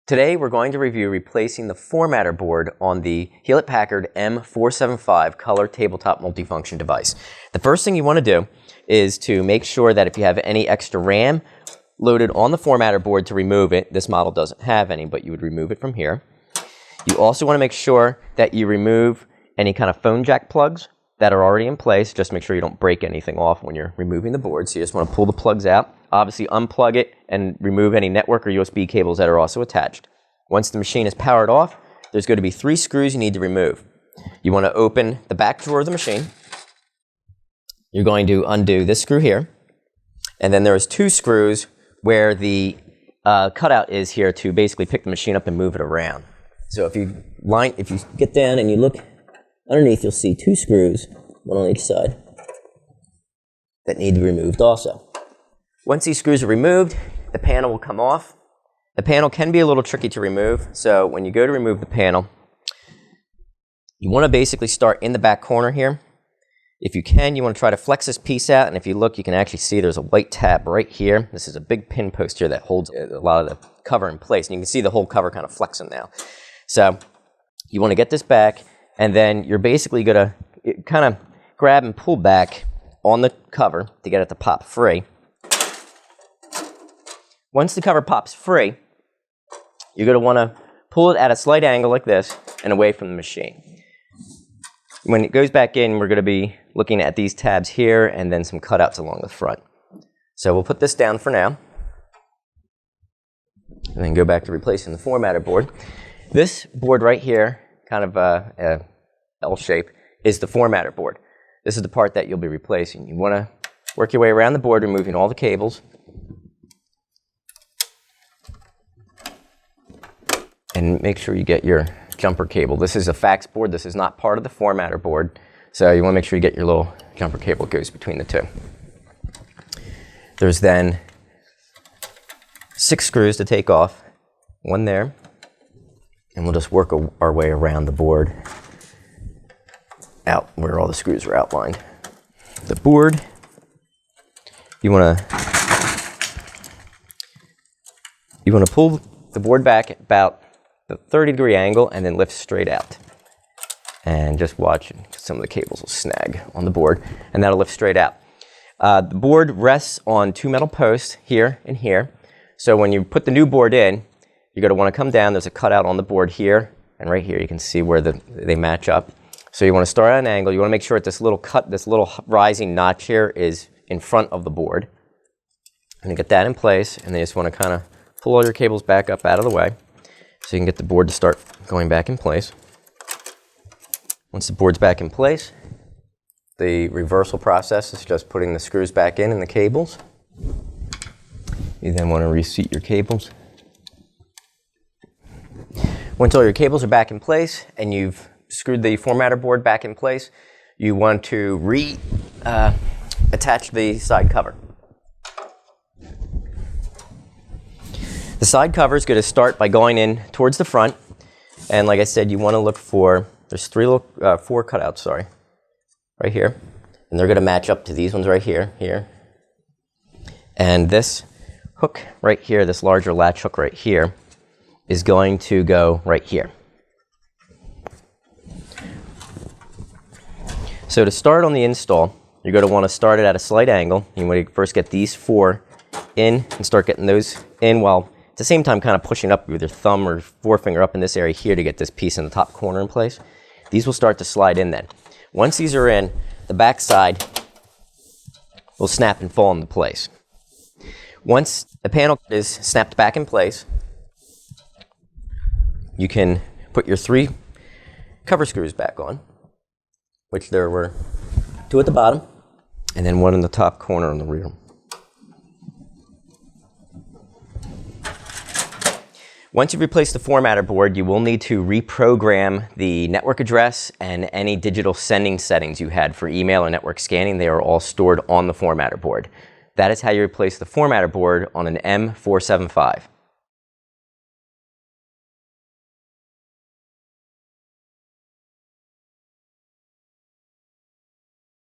Today we're going to review replacing the formatter board on the Hewlett-Packard M475 color tabletop multifunction device. The first thing you want to do is to make sure that if you have any extra RAM loaded on the formatter board, to remove it. This model doesn't have any, but you would remove it from here. You also want to make sure that you remove any kind of phone jack plugs that are already in place. Just make sure you don't break anything off when you're removing the board. So you just want to pull the plugs out. Obviously unplug it and remove any network or USB cables that are also attached. Once the machine is powered off, there's going to be 3 screws you need to remove. You want to open the back drawer of the machine. You're going to undo this screw here. And then there's 2 screws where the cutout is here to basically pick the machine up and move it around. So if you get down and you look underneath, you'll see 2 screws, one on each side, that need to be removed also. Once these screws are removed, the panel will come off. The panel can be a little tricky to remove, so when you go to remove the panel, you want to basically start in the back corner here. If you can, you want to try to flex this piece out, and if you look, you can actually see there's a white tab right here. This is a big pin post here that holds a lot of the cover in place, and you can see the whole cover kind of flexing now. So you want to get this back, and then you're basically going to kind of grab and pull back on the cover to get it to pop free. Once the cover pops free, you're going to want to pull it at a slight angle like this and away from the machine. When it goes back in, we're going to be looking at these tabs here and then some cutouts along the front. So we'll put this down for now and then go back to replacing the formatter board. This board right here, kind of a L shape, is the formatter board. This is the part that you'll be replacing. You want to work your way around the board, removing all the cables. And make sure you get your jumper cable. This is a fax board. This is not part of the formatter board. So you want to make sure you get your little jumper cable that goes between the 2. There's then 6 screws to take off. 1 there. And we'll just work our way around the board out where all the screws are outlined. The board, you want to pull the board back at about the 30-degree angle and then lift straight out. And just watch, some of the cables will snag on the board, and that'll lift straight out. The board rests on 2 metal posts here and here. So when you put the new board in, you're going to want to come down. There's a cutout on the board here, and right here you can see where they match up. So you want to start at an angle. You want to make sure that this little rising notch here is in front of the board. And you get that in place, and then you just want to kind of pull all your cables back up out of the way so you can get the board to start going back in place. Once the board's back in place, the reversal process is just putting the screws back in and the cables. You then want to reseat your cables. Once all your cables are back in place and you've screwed the formatter board back in place, you want to attach the side cover. The side cover is going to start by going in towards the front, and like I said, you want to look for, there's 4 cutouts, sorry, right here, and they're going to match up to these ones right here, and this hook right here, this larger latch hook right here, is going to go right here. So to start on the install, you're going to want to start it at a slight angle. You want to first get these 4 in and start getting those in while at the same time kind of pushing up with your thumb or forefinger up in this area here to get this piece in the top corner in place. These will start to slide in then. Once these are in, the back side will snap and fall into place. Once the panel is snapped back in place, you can put your 3 cover screws back on, which there were 2 at the bottom, and then 1 in the top corner in the rear. Once you've replaced the formatter board, you will need to reprogram the network address and any digital sending settings you had for email or network scanning. They are all stored on the formatter board. That is how you replace the formatter board on an M475.